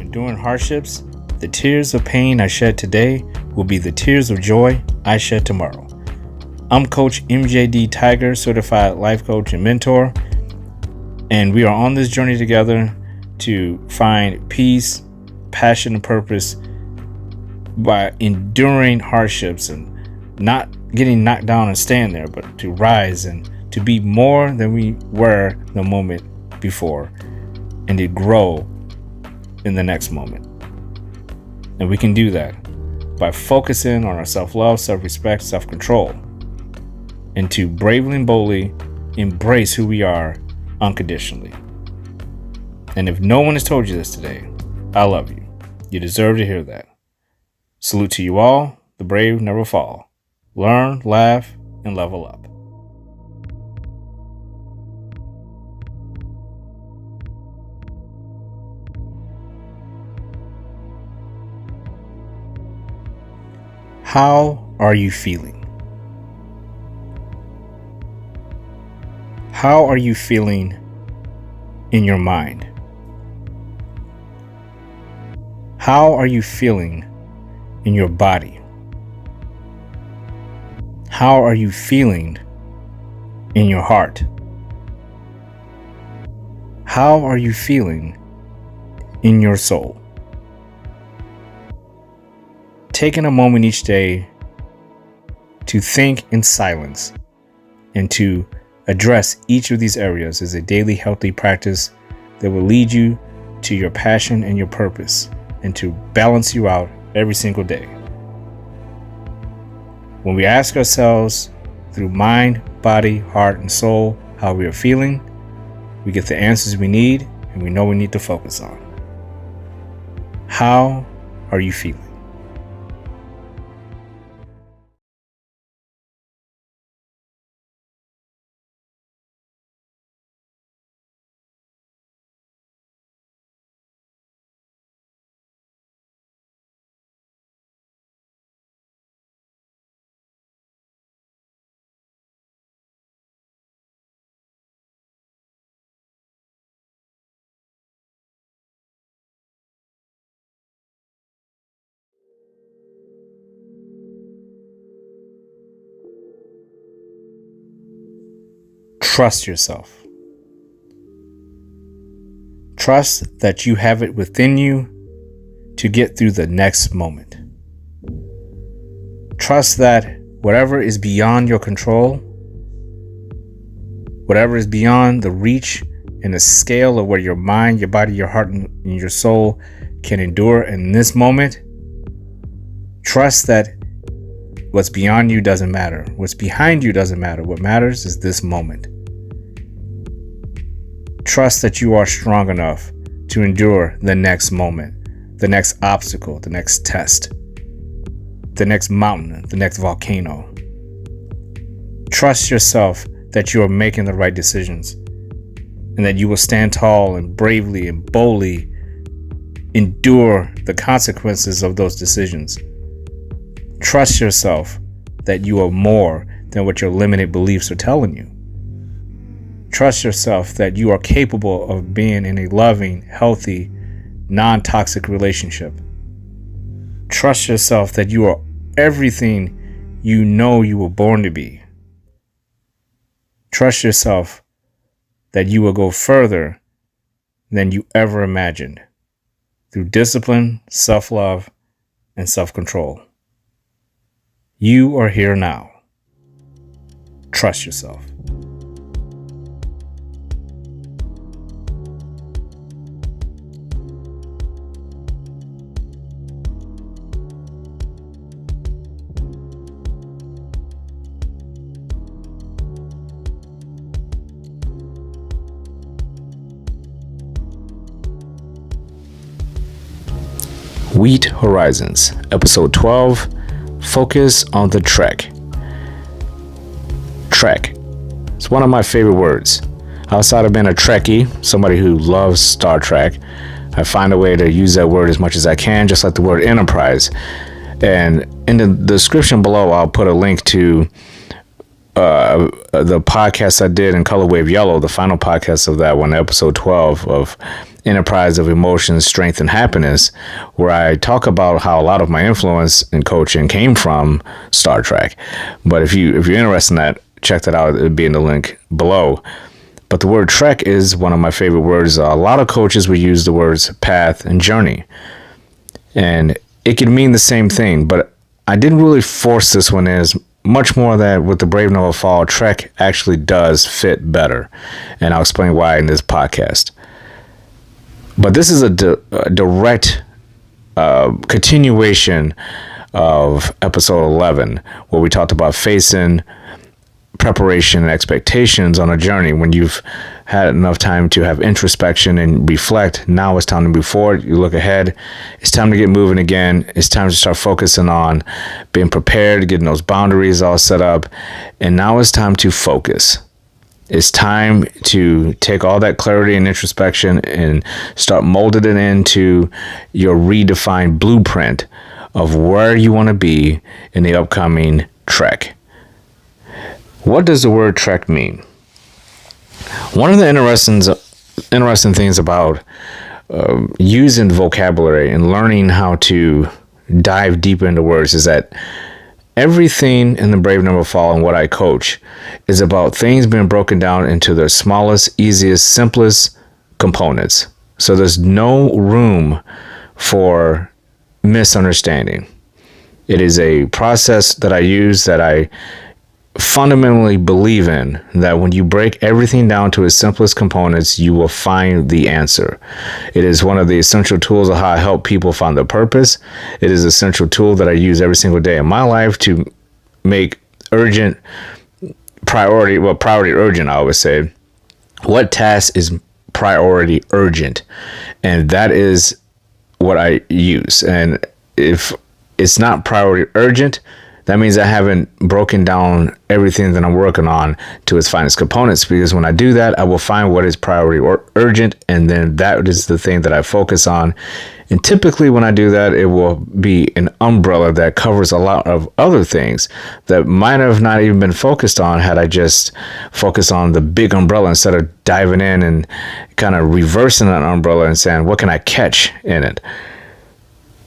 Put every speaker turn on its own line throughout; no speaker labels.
enduring hardships, the tears of pain I shed today will be the tears of joy I shed tomorrow. I'm Coach MJD Tiger, certified life coach and mentor, and we are on this journey together to find peace, passion, and purpose by enduring hardships and not getting knocked down and staying there, but to rise and to be more than we were the moment before and to grow in the next moment. And we can do that by focusing on our self-love, self-respect, self-control, and to bravely and boldly embrace who we are unconditionally. And if no one has told you this today, I love you. You deserve to hear that. Salute to you all. The brave never fall. Learn, laugh, and level up. How are you feeling? How are you feeling in your mind? How are you feeling in your body? How are you feeling in your heart? How are you feeling in your soul? Taking a moment each day to think in silence and to address each of these areas is a daily healthy practice that will lead you to your passion and your purpose and to balance you out every single day. When we ask ourselves through mind, body, heart, and soul how we are feeling, we get the answers we need and we know we need to focus on. How are you feeling? Trust yourself. Trust that you have it within you to get through the next moment. Trust that whatever is beyond your control, whatever is beyond the reach and the scale of where your mind, your body, your heart, and your soul can endure in this moment, trust that what's beyond you doesn't matter. What's behind you doesn't matter. What matters is this moment. Trust that you are strong enough to endure the next moment, the next obstacle, the next test, the next mountain, the next volcano. Trust yourself that you are making the right decisions and that you will stand tall and bravely and boldly endure the consequences of those decisions. Trust yourself that you are more than what your limited beliefs are telling you. Trust yourself that you are capable of being in a loving, healthy, non-toxic relationship. Trust yourself that you are everything you know you were born to be. Trust yourself that you will go further than you ever imagined through discipline, self-love, and self-control. You are here now. Trust yourself. Wheat Horizons, Episode 12, Focus on the Trek. Trek. It's one of my favorite words. Outside of being a Trekkie, somebody who loves Star Trek, I find a way to use that word as much as I can, just like the word enterprise. And in the description below, I'll put a link to the podcast I did in Color Wave Yellow, the final podcast of that one, episode 12 of Enterprise of Emotions, Strength, and Happiness, where I talk about how a lot of my influence in coaching came from Star Trek. But if you're interested in that, check that out. It'll be in the link below. But the word trek is one of my favorite words. A lot of coaches will use the words path and journey, and it can mean the same thing, but I didn't really force this one in, as much more that with the Brave Never Fall, trek actually does fit better, and I'll explain why in this podcast. But this is a direct continuation of episode 11, where we talked about facing preparation and expectations on a journey. When you've had enough time to have introspection and reflect, now it's time to move forward. You look ahead. It's time to get moving again. It's time to start focusing on being prepared, getting those boundaries all set up. And now it's time to focus. It's time to take all that clarity and introspection and start molding it into your redefined blueprint of where you want to be in the upcoming trek. What does the word trek mean? One of the interesting things about using vocabulary and learning how to dive deeper into words is that everything in the Brave Never Fall and what I coach is about things being broken down into their smallest, easiest, simplest components. So there's no room for misunderstanding. It is a process that I use, that I fundamentally believe in, that when you break everything down to its simplest components, you will find the answer. It is one of the essential tools of how I help people find their purpose. It is an essential tool that I use every single day in my life to make priority urgent. I always say, what task is priority urgent? And that is what I use. And if it's not priority urgent, that means I haven't broken down everything that I'm working on to its finest components, because when I do that, I will find what is priority or urgent, and then that is the thing that I focus on. And typically when I do that, it will be an umbrella that covers a lot of other things that might have not even been focused on had I just focused on the big umbrella instead of diving in and kind of reversing that umbrella and saying, what can I catch in it?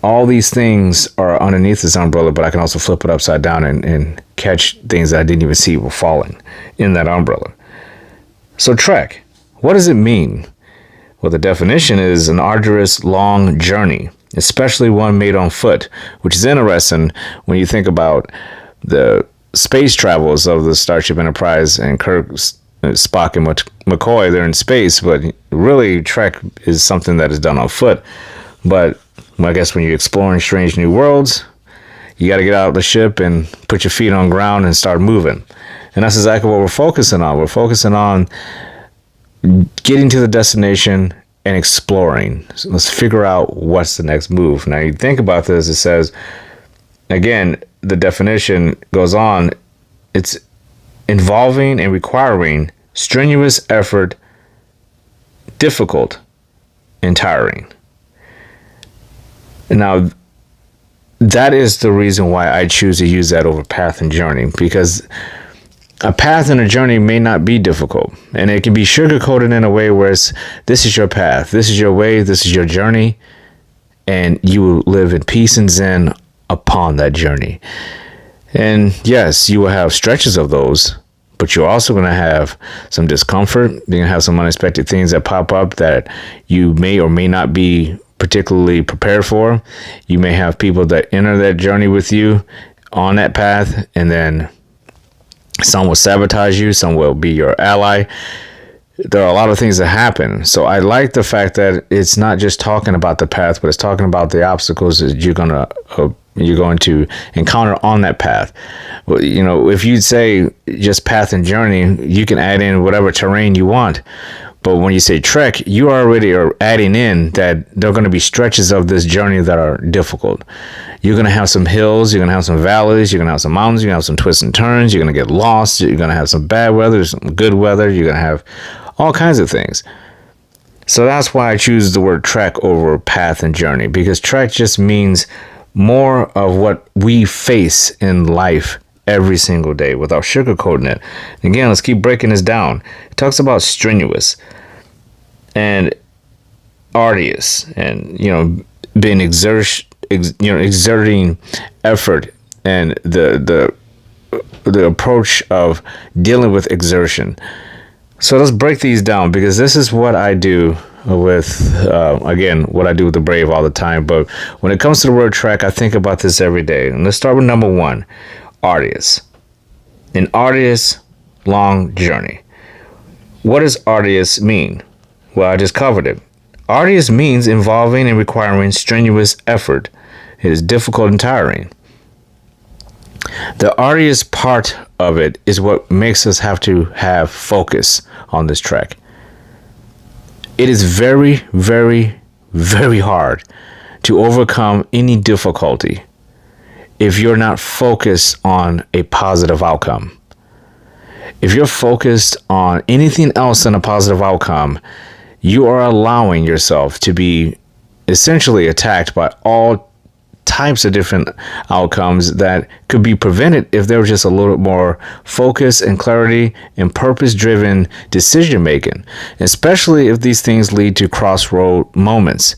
All these things are underneath this umbrella, but I can also flip it upside down and catch things that I didn't even see were falling in that umbrella. So trek, what does it mean? Well, the definition is an arduous, long journey, especially one made on foot, which is interesting when you think about the space travels of the Starship Enterprise and Kirk, Spock, and McCoy. They're in space, but really trek is something that is done on foot. But I guess when you're exploring strange new worlds, you got to get out of the ship and put your feet on ground and start moving. And that's exactly what we're focusing on. We're focusing on getting to the destination and exploring. So let's figure out what's the next move. Now, you think about this, it says, again, the definition goes on, it's involving and requiring strenuous effort, difficult and tiring. Now, that is the reason why I choose to use that over path and journey, because a path and a journey may not be difficult, and it can be sugar-coated in a way where it's, this is your path, this is your way, this is your journey, and you will live in peace and zen upon that journey. And yes, you will have stretches of those, but you're also going to have some discomfort. You're going to have some unexpected things that pop up that you may or may not be particularly prepared for. You may have people that enter that journey with you on that path, and then some will sabotage you, some will be your ally. There are a lot of things that happen. So I like the fact that it's not just talking about the path, but it's talking about the obstacles that you're going to encounter on that path. Well, you know, if you say just path and journey, you can add in whatever terrain you want. But when you say trek, you already are adding in that there are going to be stretches of this journey that are difficult. You're going to have some hills, you're going to have some valleys, you're going to have some mountains, you're going to have some twists and turns, you're going to get lost, you're going to have some bad weather, some good weather, you're going to have all kinds of things. So that's why I choose the word trek over path and journey, because trek just means more of what we face in life every single day without sugarcoating it. Again, let's keep breaking this down. It talks about strenuous and arduous, and being exerting effort, and the approach of dealing with exertion. So let's break these down, because this is what I do with what I do with the Brave all the time. But when it comes to the word track, I think about this every day. And let's start with number one: arduous. An arduous long journey. What does arduous mean? Well, I just covered it. Arduous means involving and requiring strenuous effort. It is difficult and tiring. The arduous part of it is what makes us have to have focus on this track. It is very, very, very hard to overcome any difficulty if you're not focused on a positive outcome. If you're focused on anything else than a positive outcome, you are allowing yourself to be essentially attacked by all types of different outcomes that could be prevented if there was just a little more focus and clarity and purpose-driven decision making, especially if these things lead to crossroad moments.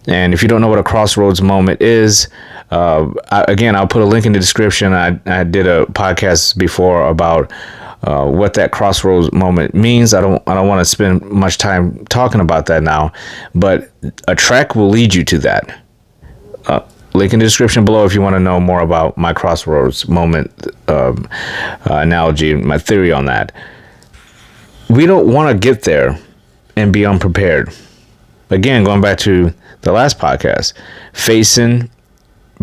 And if you don't know what a crossroads moment is, I'll put a link in the description. I did a podcast before about what that crossroads moment means. I don't want to spend much time talking about that now, but a track will lead you to that. Link in the description below if you want to know more about my crossroads moment analogy, my theory on that. We don't want to get there and be unprepared. Again, going back to the last podcast, facing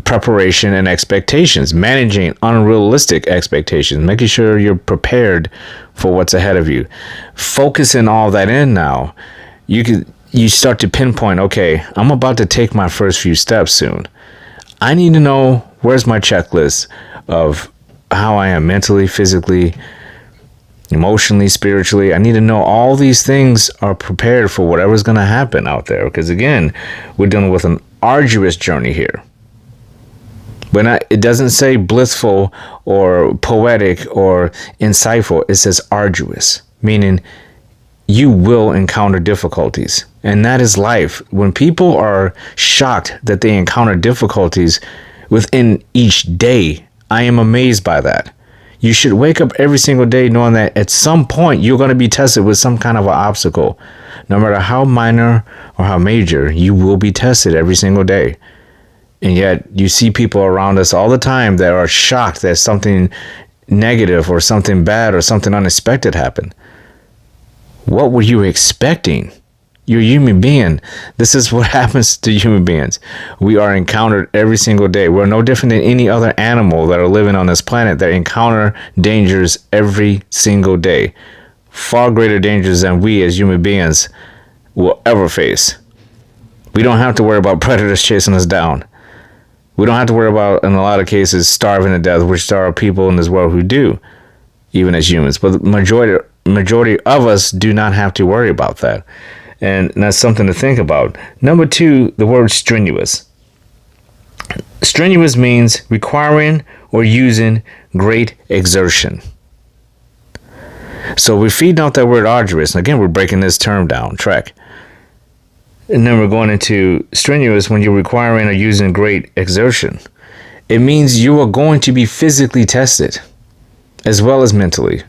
preparation and expectations, managing unrealistic expectations, making sure you're prepared for what's ahead of you. Focusing all that in now, you start to pinpoint, okay, I'm about to take my first few steps soon. I need to know, where's my checklist of how I am mentally, physically, emotionally, spiritually. I need to know all these things are prepared for whatever's going to happen out there. Because again, we're dealing with an arduous journey here. But it doesn't say blissful or poetic or insightful. It says arduous, meaning you will encounter difficulties. And that is life. When people are shocked that they encounter difficulties within each day, I am amazed by that. You should wake up every single day knowing that at some point you're going to be tested with some kind of an obstacle. No matter how minor or how major, you will be tested every single day. And yet you see people around us all the time that are shocked that something negative or something bad or something unexpected happened. What were you expecting? You're a human being. This is what happens to human beings. We are encountered every single day. We're no different than any other animal that are living on this planet that encounter dangers every single day. Far greater dangers than we as human beings will ever face. We don't have to worry about predators chasing us down. We don't have to worry about, in a lot of cases, starving to death, which there are people in this world who do, even as humans. But the majority of us do not have to worry about that. And that's something to think about. Number two, the word strenuous. Strenuous means requiring or using great exertion. So we're feeding out that word arduous. And again, we're breaking this term down, track. And then we're going into strenuous when you're requiring or using great exertion. It means you are going to be physically tested as well as mentally.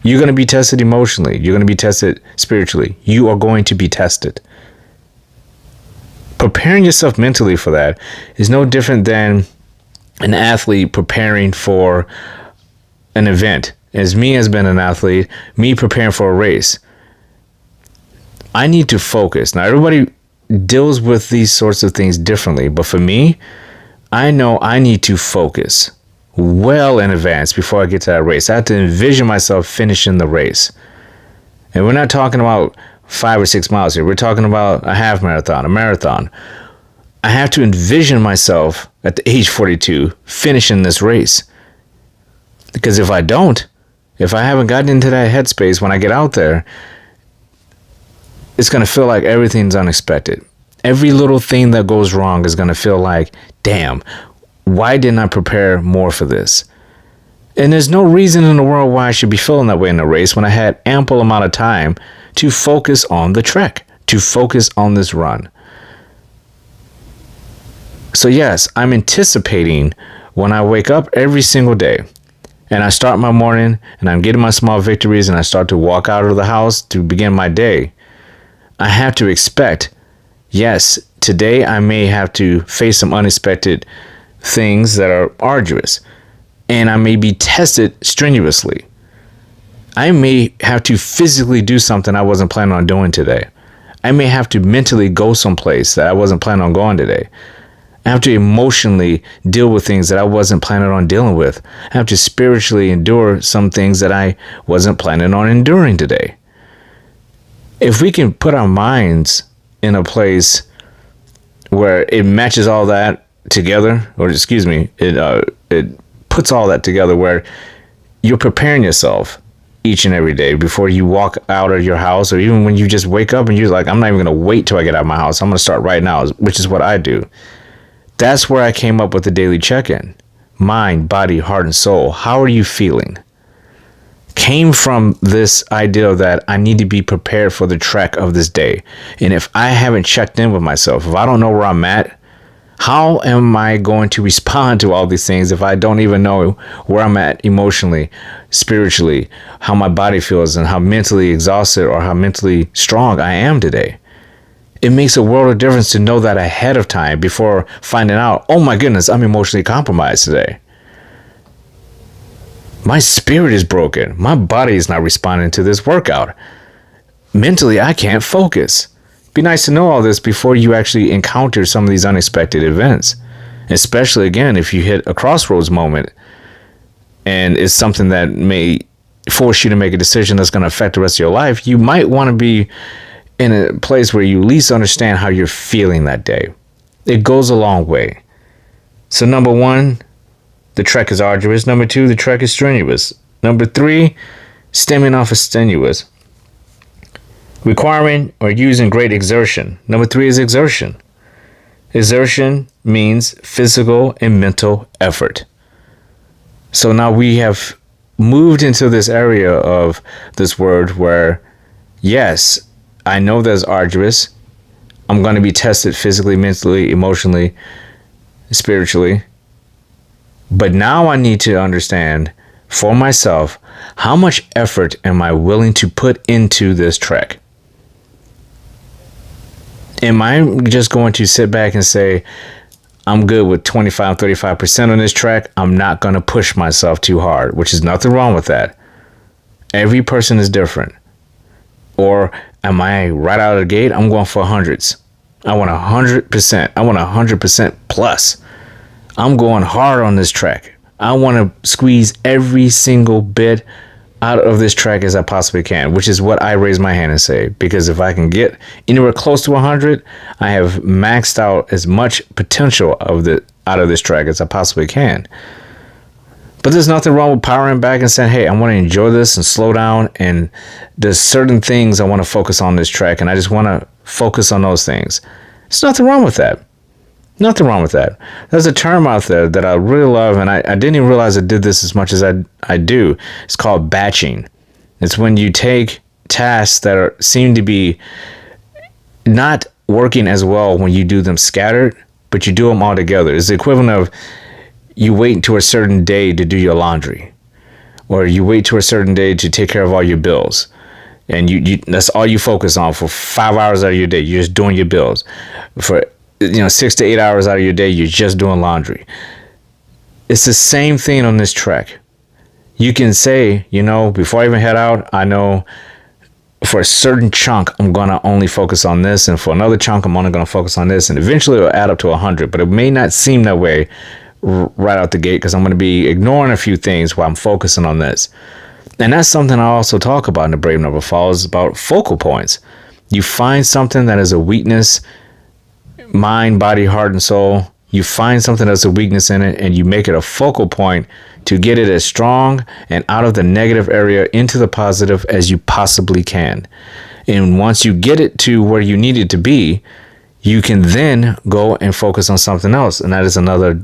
You're going to be tested emotionally. You're going to be tested spiritually. You are going to be tested. Preparing yourself mentally for that is no different than an athlete preparing for an event. As me as been an athlete, me preparing for a race. I need to focus. Now, everybody deals with these sorts of things differently. But for me, I know I need to focus well in advance before I get to that race. I have to envision myself finishing the race. And we're not talking about 5 or 6 miles here. We're talking about a half marathon, a marathon. I have to envision myself at the age 42 finishing this race. Because if I don't, if I haven't gotten into that headspace when I get out there, it's going to feel like everything's unexpected. Every little thing that goes wrong is going to feel like, damn, why didn't I prepare more for this? And there's no reason in the world why I should be feeling that way in a race when I had ample amount of time to focus on the trek, to focus on this run. So yes, I'm anticipating when I wake up every single day and I start my morning and I'm getting my small victories and I start to walk out of the house to begin my day. I have to expect, yes, today I may have to face some unexpected things that are arduous, and I may be tested strenuously. I may have to physically do something I wasn't planning on doing today. I may have to mentally go someplace that I wasn't planning on going today. I have to emotionally deal with things that I wasn't planning on dealing with. I have to spiritually endure some things that I wasn't planning on enduring today. If we can put our minds in a place where it matches all that together, or excuse me, it puts all that together where you're preparing yourself each and every day before you walk out of your house, or even when you just wake up and you're like, I'm not even going to wait till I get out of my house. I'm going to start right now, which is what I do. That's where I came up with the daily check-in. Mind, body, heart, and soul. How are you feeling? Came from this idea that I need to be prepared for the trek of this day. And if I haven't checked in with myself, if I don't know where I'm at, how am I going to respond to all these things if I don't even know where I'm at emotionally, spiritually, how my body feels, and how mentally exhausted or how mentally strong I am today? It makes a world of difference to know that ahead of time before finding out, oh my goodness, I'm emotionally compromised today. My spirit is broken. My body is not responding to this workout. Mentally, I can't focus. Be nice to know all this before you actually encounter some of these unexpected events. Especially, again, if you hit a crossroads moment and it's something that may force you to make a decision that's going to affect the rest of your life, you might want to be in a place where you at least understand how you're feeling that day. It goes a long way. So number 1, the trek is arduous. Number 2, the trek is strenuous. Number 3, stemming off of strenuous. Requiring or using great exertion. Number 3 is exertion. Exertion means physical and mental effort. So now we have moved into this area of this word where, yes, I know that's arduous. I'm going to be tested physically, mentally, emotionally, spiritually. But now I need to understand for myself, how much effort am I willing to put into this trek? Am I just going to sit back and say, I'm good with 25, 35% on this trek. I'm not going to push myself too hard, which is nothing wrong with that. Every person is different. Or am I right out of the gate? I'm going for hundreds. I want 100%. I want 100% plus. I'm going hard on this track. I want to squeeze every single bit out of this track as I possibly can, which is what I raise my hand and say. Because if I can get anywhere close to 100, I have maxed out as much potential out of this track as I possibly can. But there's nothing wrong with powering back and saying, hey, I want to enjoy this and slow down. And there's certain things I want to focus on this track. And I just want to focus on those things. There's nothing wrong with that. Nothing wrong with that. There's a term out there that I really love. And I didn't even realize I did this as much as I do. It's called batching. It's when you take tasks that seem to be not working as well when you do them scattered, but you do them all together. It's the equivalent of you wait until a certain day to do your laundry, or you wait till a certain day to take care of all your bills, and you that's all you focus on for 5 hours out of your day. You're just doing your bills. For 6 to 8 hours out of your day, you're just doing laundry. It's the same thing on this trek. You can say, before I even head out, I know for a certain chunk, I'm going to only focus on this, and for another chunk, I'm only going to focus on this, and eventually it'll add up to 100, but it may not seem that way right out the gate because I'm going to be ignoring a few things while I'm focusing on this. And that's something I also talk about in The Brave Never Fall, is about focal points. You find something that is a weakness, mind, body, heart, and soul. You find something that's a weakness in it, and you make it a focal point to get it as strong and out of the negative area into the positive as you possibly can. And once you get it to where you need it to be, you can then go and focus on something else. And that is another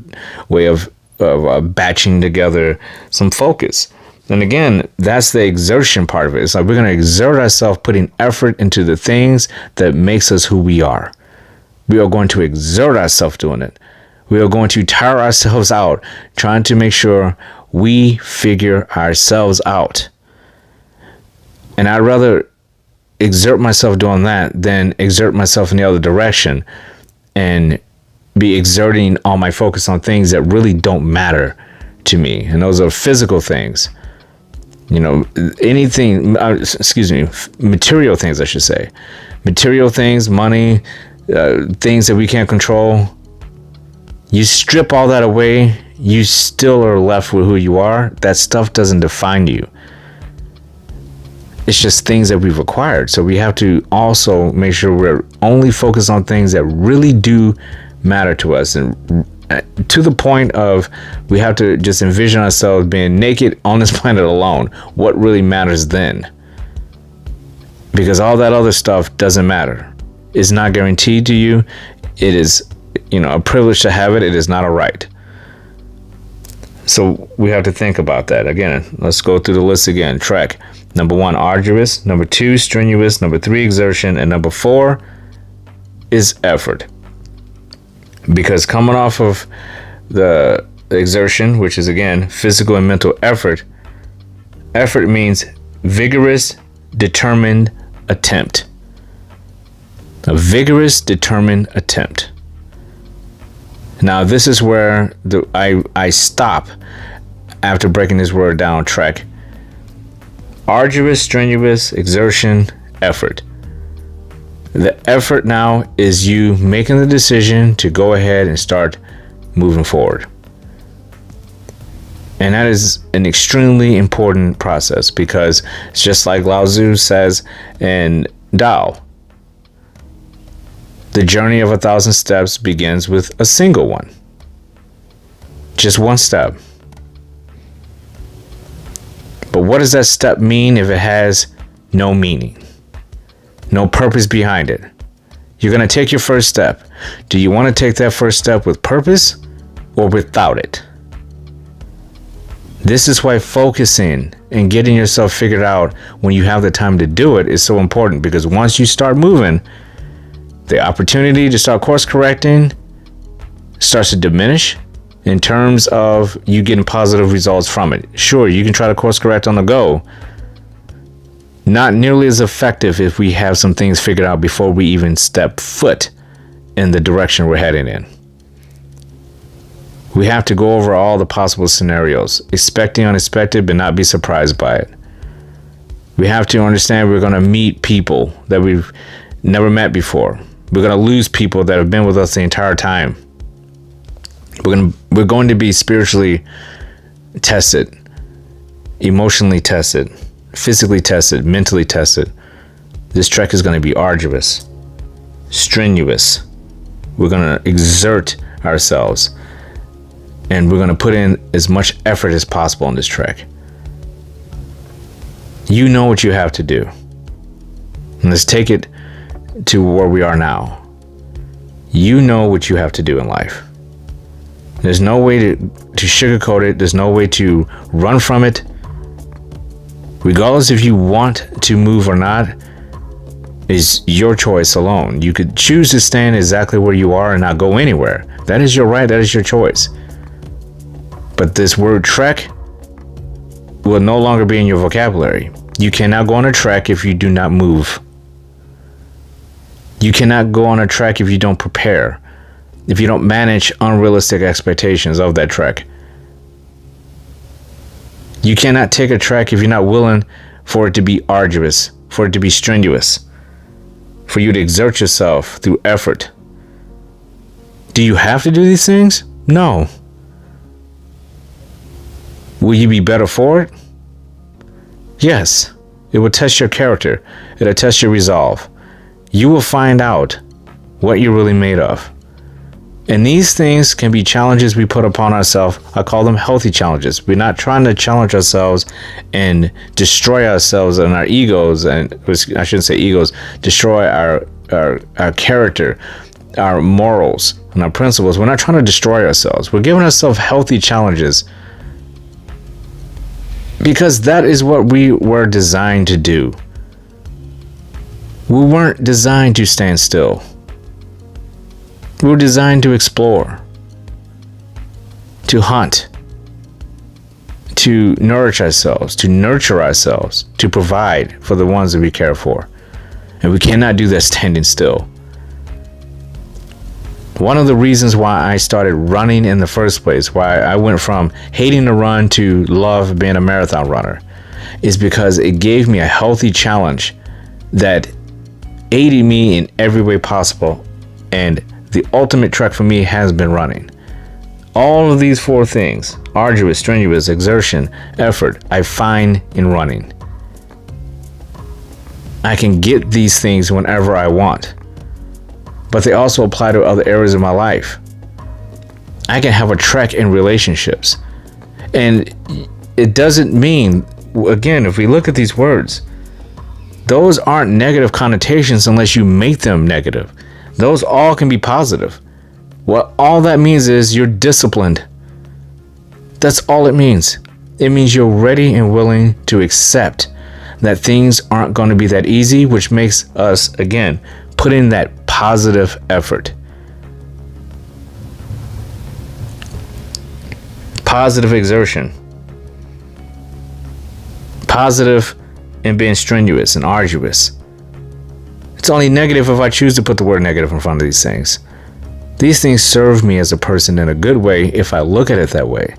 way of batching together some focus. And again, that's the exertion part of it. It's like we're going to exert ourselves, putting effort into the things that makes us who we are. We are going to exert ourselves doing it. We are going to tire ourselves out trying to make sure we figure ourselves out. And I'd rather exert myself doing that than exert myself in the other direction and be exerting all my focus on things that really don't matter to me. And those are physical things. Anything, material things, I should say. Material things, money, things that we can't control. You strip all that away, you still are left with who you are. That stuff doesn't define you. It's just things that we've acquired. So we have to also make sure we're only focused on things that really do matter to us, and to the point of we have to just envision ourselves being naked on this planet alone. What really matters then? Because all that other stuff doesn't matter. It's not guaranteed to you. It is, a privilege to have it. It is not a right. So we have to think about that. Again, let's go through the list again. Trek. Number 1, arduous. Number 2, strenuous. Number 3, exertion. And number 4 is effort. Because coming off of the exertion, which is again physical and mental effort means vigorous, determined attempt. A vigorous, determined attempt. Now this is where I stop after breaking this word down. Trek. Arduous, strenuous, exertion, effort. The effort now is you making the decision to go ahead and start moving forward. And that is an extremely important process, because it's just like Lao Tzu says in Tao. The journey of 1,000 steps begins with a single one. Just one step. But what does that step mean if it has no meaning? No purpose behind it? You're going to take your first step. Do you want to take that first step with purpose or without it? This is why focusing and getting yourself figured out when you have the time to do it is so important, because once you start moving, the opportunity to start course correcting starts to diminish in terms of you getting positive results from it. Sure, you can try to course correct on the go. Not nearly as effective if we have some things figured out before we even step foot in the direction we're heading in. We have to go over all the possible scenarios, expect the unexpected, but not be surprised by it. We have to understand we're going to meet people that we've never met before. We're going to lose people that have been with us the entire time. We're going to be spiritually tested, emotionally tested, physically tested, mentally tested. This trek is going to be arduous, strenuous. We're going to exert ourselves, and we're going to put in as much effort as possible on this trek. You know what you have to do. And let's take it to where we are now. You know what you have to do in life. There's no way to sugarcoat it. There's no way to run from it. Regardless if you want to move or not, is your choice alone. You could choose to stand exactly where you are and not go anywhere. That is your right. That is your choice. But this word trek will no longer be in your vocabulary. You cannot go on a trek if you do not move. You cannot go on a trek if you don't prepare, if you don't manage unrealistic expectations of that trek. You cannot take a trek if you're not willing for it to be arduous, for it to be strenuous, for you to exert yourself through effort. Do you have to do these things? No. Will you be better for it? Yes. It will test your character. It'll test your resolve. You will find out what you're really made of. And these things can be challenges we put upon ourselves. I call them healthy challenges. We're not trying to challenge ourselves and destroy ourselves and our egos, and I shouldn't say egos, destroy our character our morals and our principles. We're not trying to destroy ourselves. We're giving ourselves healthy challenges because that is what we were designed to do. We weren't designed to stand still. We were designed to explore, to hunt, to nourish ourselves, to nurture ourselves, to provide for the ones that we care for. And we cannot do that standing still. One of the reasons why I started running in the first place, why I went from hating to run to love being a marathon runner, is because it gave me a healthy challenge that aided me in every way possible. And the ultimate trek for me has been running. All of these 4 things, arduous, strenuous, exertion, effort, I find in running. I can get these things whenever I want, but they also apply to other areas of my life. I can have a trek in relationships. And it doesn't mean, again, if we look at these words, those aren't negative connotations unless you make them negative. Those all can be positive. What all that means is you're disciplined. That's all it means. It means you're ready and willing to accept that things aren't going to be that easy, which makes us, again, put in that positive effort. Positive exertion. Positive in being strenuous and arduous. It's only negative if I choose to put the word negative in front of these things. These things serve me as a person in a good way if I look at it that way.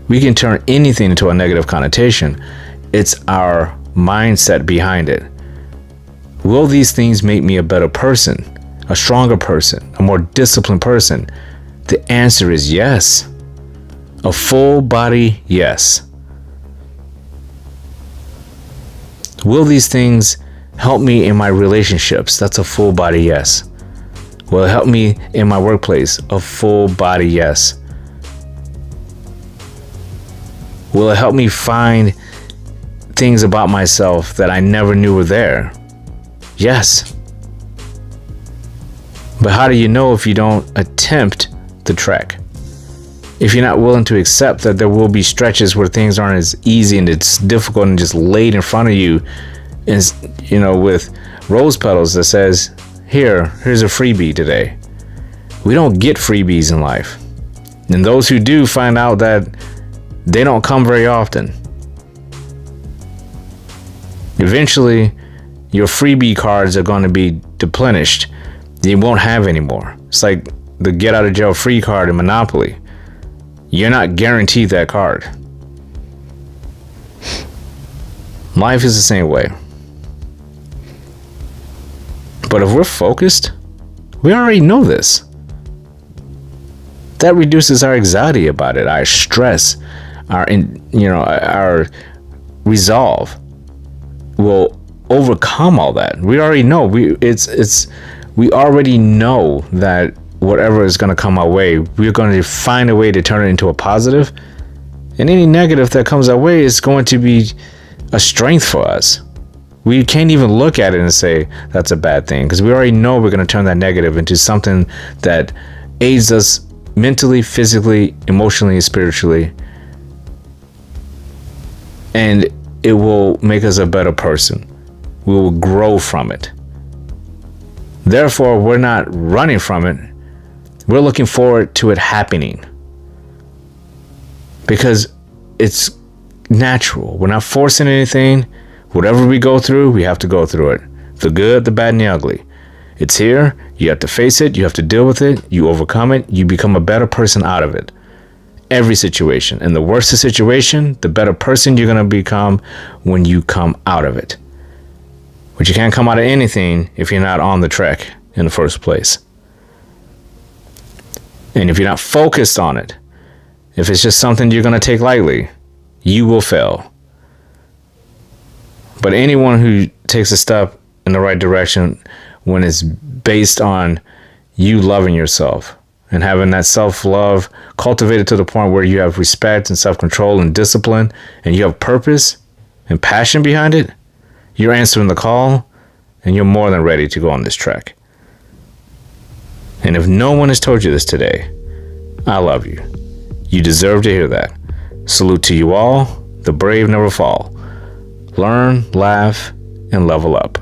We can turn anything into a negative connotation. It's our mindset behind it. Will these things make me a better person, a stronger person, a more disciplined person? The answer is yes. A full body yes. Will these things help me in my relationships? That's a full body yes. Will it help me in my workplace? A full body yes. Will it help me find things about myself that I never knew were there? Yes. But how do you know if you don't attempt the trek? If you're not willing to accept that there will be stretches where things aren't as easy and it's difficult and just laid in front of you, and with rose petals that says, here's a freebie today. We don't get freebies in life. And those who do find out that they don't come very often. Eventually, your freebie cards are going to be depleted. You won't have any more. It's like the get out of jail free card in Monopoly. You're not guaranteed that card. Life is the same way. But if we're focused, we already know this. That reduces our anxiety about it, our stress, our resolve will overcome all that. We already know. We already know that whatever is going to come our way, we're going to find a way to turn it into a positive. And any negative that comes our way is going to be a strength for us. We can't even look at it and say that's a bad thing, because we already know we're going to turn that negative into something that aids us mentally, physically, emotionally, and spiritually. And it will make us a better person. We will grow from it. Therefore, we're not running from it. We're looking forward to it happening. Because it's natural. We're not forcing anything. Whatever we go through, we have to go through it. The good, the bad, and the ugly. It's here. You have to face it. You have to deal with it. You overcome it. You become a better person out of it. Every situation. And the worse the situation, the better person you're going to become when you come out of it. But you can't come out of anything if you're not on the trek in the first place. And if you're not focused on it, if it's just something you're going to take lightly, you will fail. But anyone who takes a step in the right direction when it's based on you loving yourself and having that self-love cultivated to the point where you have respect and self-control and discipline and you have purpose and passion behind it, you're answering the call and you're more than ready to go on this trek. And if no one has told you this today, I love you. You deserve to hear that. Salute to you all. The brave never fall. Learn, laugh, and level up.